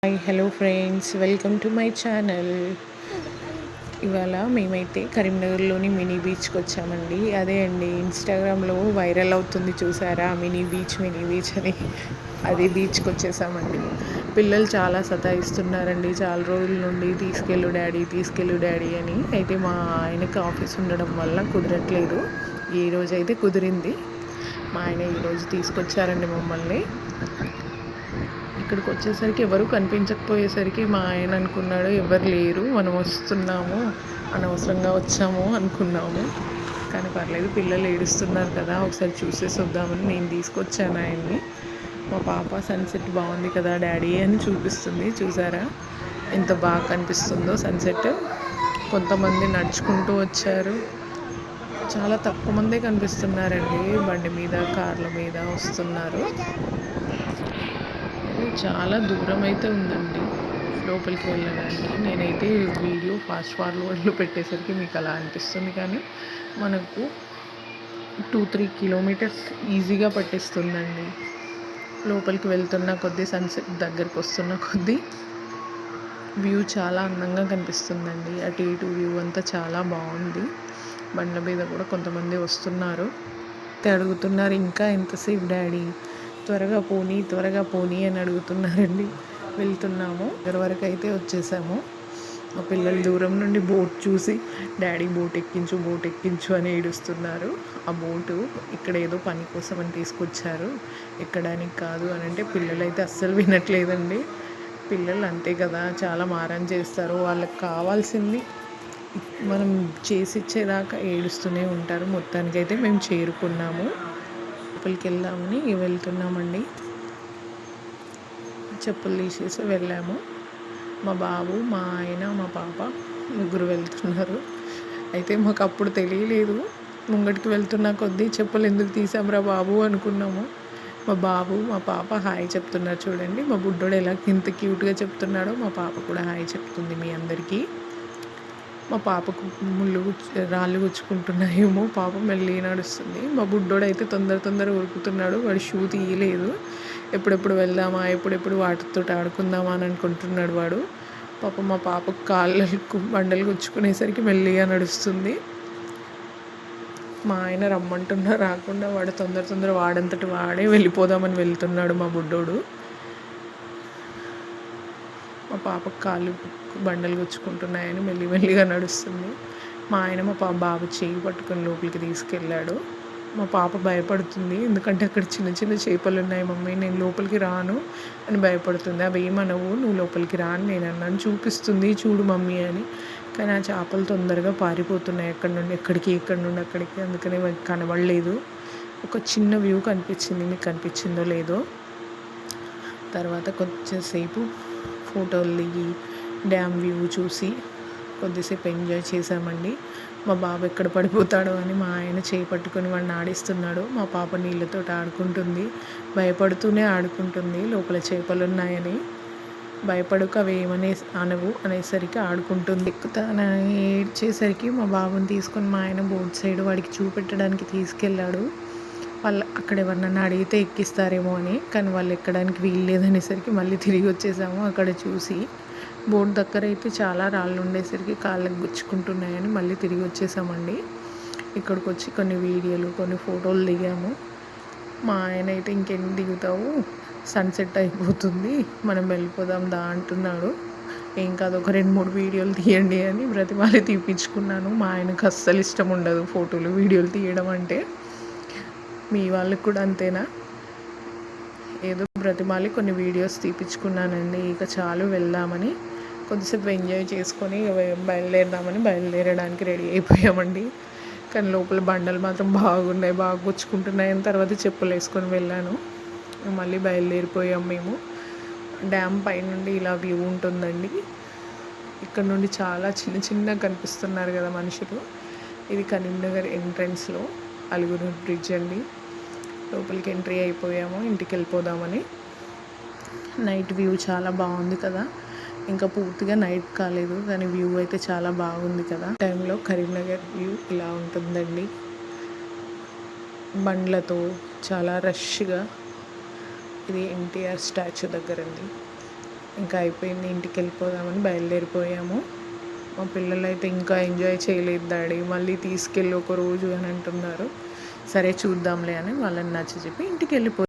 Hi hello friends, welcome to my channel. ఇవాళ మేమైతే కరీంనగర్లోని మినీ బీచ్కి వచ్చామండి. అదే అండి, ఇన్స్టాగ్రామ్లో వైరల్ అవుతుంది చూసారా, మినీ బీచ్ అని. అది బీచ్కి వచ్చేసామండి. పిల్లలు చాలా సతాయిస్తున్నారండి చాలా రోజుల నుండి, తీసుకెళ్ళు డాడీ అని. అయితే మా ఆయనకు ఆఫీస్ ఉండడం వల్ల కుదరట్లేదు. ఈరోజు అయితే కుదిరింది. మా ఆయన ఈరోజు తీసుకొచ్చారండి మమ్మల్ని. ఇక్కడికి వచ్చేసరికి ఎవరు కనిపించకపోయేసరికి మా ఆయన అనుకున్నాడు ఎవరు లేరు, మనం వస్తున్నాము, అనవసరంగా వచ్చాము అనుకున్నాము. కానీ పర్లేదు, పిల్లలు ఏడుస్తున్నారు కదా, ఒకసారి చూసేసి వద్దామని నేను తీసుకొచ్చాను ఆయన్ని. మా పాప సన్సెట్ బాగుంది కదా డాడీ అని చూపిస్తుంది. చూసారా ఎంత బాగా కనిపిస్తుందో సన్సెట్. కొంతమంది నడుచుకుంటూ వచ్చారు. చాలా తక్కువ మందే కనిపిస్తున్నారండి, బండి మీద కార్ల మీద వస్తున్నారు. చాలా దూరం అయితే ఉందండి లోపలికి వెళ్ళడానికి. నేనైతే వీడియో ఫాస్ట్ ఫార్వర్డ్లో పెట్టేసరికి మీకు అలా అనిపిస్తుంది, కానీ మనకు 2-3 కిలోమీటర్స్ ఈజీగా పట్టిస్తుందండి. లోపలికి వెళ్తున్న కొద్దీ, సన్సెట్ దగ్గరికి వస్తున్న కొద్దీ వ్యూ చాలా అందంగా కనిపిస్తుందండి. అటు ఇటు వ్యూ అంతా చాలా బాగుంది. బండ్ల మీద కూడా కొంతమంది వస్తున్నారు. అడుగుతున్నారు ఇంకా ఎంతసేపు డాడీ, త్వరగా పోనీ అని అడుగుతున్నారండి. వెళ్తున్నాము, దగ్గర వరకు అయితే వచ్చేసాము. మా పిల్లలు దూరం నుండి బోట్ చూసి డాడీ బోట్ ఎక్కించు అని ఏడుస్తున్నారు. ఆ బోటు ఇక్కడ ఏదో పని కోసం అని తీసుకొచ్చారు, ఎక్కడానికి కాదు అని అంటే పిల్లలు అయితే అస్సలు వినట్లేదండి. పిల్లలు అంతే కదా, చాలా మారం చేస్తారు. వాళ్ళకి కావాల్సింది మనం చేసిచ్చేదాకా ఏడుస్తూనే ఉంటారు. మొత్తానికైతే మేము చేరుకున్నాము. లోపలికి వెళ్దామని వెళ్తున్నామండి. చెప్పులు తీసేసి వెళ్ళాము. మా బాబు, మా ఆయన, మా పాప ముగ్గురు వెళ్తున్నారు. అయితే మాకు అప్పుడు తెలియలేదు, ముంగటికి వెళ్తున్న కొద్దీ చెప్పులు ఎందుకు తీసాంరా బాబు అనుకున్నాము. మా బాబు, మా పాప హాయ్ చెప్తున్నారు చూడండి. మా బుడ్డోడు ఎలా ఇంత క్యూట్గా చెప్తున్నాడో మా పాప కూడా హాయ్ చెప్తుంది మీ అందరికీ. మా పాపకు రాళ్ళు గుచ్చుకుంటున్నాయేమో, పాప మెల్లి నడుస్తుంది. మా బుడ్డోడు అయితే తొందర ఉరుకుతున్నాడు. వాడు షూ తీయలేదు. ఎప్పుడెప్పుడు వెళ్దామా, ఎప్పుడెప్పుడు వాటితో ఆడుకుందామా అని అనుకుంటున్నాడు వాడు. మా పాపకు కాళ్ళకు బండలు గుచ్చుకునేసరికి మెల్లిగా నడుస్తుంది. మా ఆయన రమ్మంటున్నా రాకుండా వాడు తొందర వాడంతటి వాడే వెళ్ళిపోదామని వెళ్తున్నాడు మా బుడ్డోడు. మా పాపకు కాళ్ళు బండలు గుచ్చుకుంటున్నాయని మెల్లిగా నడుస్తుంది. మా ఆయన మా బాబు చేయి పట్టుకొని లోపలికి తీసుకెళ్ళాడు. మా పాప భయపడుతుంది, ఎందుకంటే అక్కడ చిన్న చేపలు ఉన్నాయి మమ్మీ, నేను లోపలికి రాను అని భయపడుతుంది. అవి ఏమనవు, నువ్వు లోపలికి రా అని నేను అన్నాను. చూపిస్తుంది చూడు మమ్మీ అని. కానీ ఆ చేపలు తొందరగా పారిపోతున్నాయి అక్కడి నుండి అక్కడికి. అందుకనే కనబడలేదు. ఒక చిన్న వ్యూ కనిపించింది, మీకు కనిపించిందో లేదో. తర్వాత కొంచెంసేపు ఫోటోలు దిగి డ్యామ్ వ్యూ చూసి కొద్దిసేపు ఎంజాయ్ చేసామండి. మా బాబు ఎక్కడ పడిపోతాడో అని మా ఆయన చేయి పట్టుకొని వాడిని ఆడిస్తున్నాడు. మా పాప నీళ్ళతో ఆడుకుంటుంది, భయపడుతూనే ఆడుకుంటుంది. లోపల చేపలు ఉన్నాయని భయపడుక అవి ఏమనే అనవు అనేసరికి ఆడుకుంటుంది. ఎక్కుతానని ఏడ్చేసరికి మా బాబుని తీసుకొని మా ఆయన బోట్ సైడ్ వాడికి చూపెట్టడానికి తీసుకెళ్ళాడు. వాళ్ళు అక్కడ ఎవరినన్నా అడిగితే ఎక్కిస్తారేమో అని, కానీ వాళ్ళు ఎక్కడానికి వీలు లేదనేసరికి మళ్ళీ తిరిగి వచ్చేసాము. అక్కడ చూసి బోట్ దగ్గర అయితే చాలా రాళ్ళు ఉండేసరికి కాళ్ళకు గుచ్చుకుంటున్నాయని మళ్ళీ తిరిగి వచ్చేసామండి. ఇక్కడికి వచ్చి కొన్ని వీడియోలు, కొన్ని ఫోటోలు దిగాము. మా ఆయన అయితే ఇంకెన్ని దిగుతావు, సన్సెట్ అయిపోతుంది, మనం వెళ్ళిపోదాం దా అంటున్నాడు. ఏం కాదు, ఒక 2-3 వీడియోలు తీయండి అని బ్రతిమాలి తీపించుకున్నాను. మా ఆయనకు అస్సలు ఇష్టం ఉండదు ఫోటోలు వీడియోలు తీయడం అంటే. మీ వాళ్ళకి కూడా అంతేనా? ఏదో బ్రతిమాలి కొన్ని వీడియోస్ తీపించుకున్నానండి. ఇక చాలు వెళ్దామని కొద్దిసేపు ఎంజాయ్ చేసుకొని బయలుదేరడానికి రెడీ అయిపోయామండి. కానీ లోపల బండలు మాత్రం బాగా గుచ్చుకుంటున్నాయి అని తర్వాత చెప్పులు వేసుకొని వెళ్ళాను. మళ్ళీ బయలుదేరిపోయాం మేము. డ్యామ్ పై నుండి ఇలా వ్యూ ఉంటుందండి. ఇక్కడ నుండి చాలా చిన్న కనిపిస్తున్నారు కదా మనుషులు. ఇది కరీంనగర్ ఎంట్రన్స్లో అలుగురు బ్రిడ్జ్ అండి. లోపలికి ఎంట్రీ అయిపోయాము, ఇంటికి వెళ్ళిపోదామని. నైట్ వ్యూ చాలా బాగుంది కదా. ఇంకా పూర్తిగా నైట్ కాలేదు, కానీ వ్యూ అయితే చాలా బాగుంది కదా. టైంలో కరీంనగర్ వ్యూ ఇలా ఉంటుందండి, బండ్లతో చాలా రష్గా. ఇది ఎన్టీఆర్ స్టాచ్యూ దగ్గర అండి. ఇంకా అయిపోయింది, ఇంటికి వెళ్ళిపోదామని బయలుదేరిపోయాము. మా పిల్లలైతే ఇంకా ఎంజాయ్ చేయలేదు డాడీ, మళ్ళీ తీసుకెళ్ళి ఒక రోజు అని అంటున్నారు. సరే చూద్దాంలే అని వాళ్ళని నచ్చజెప్పి ఇంటికి వెళ్ళిపోయాము.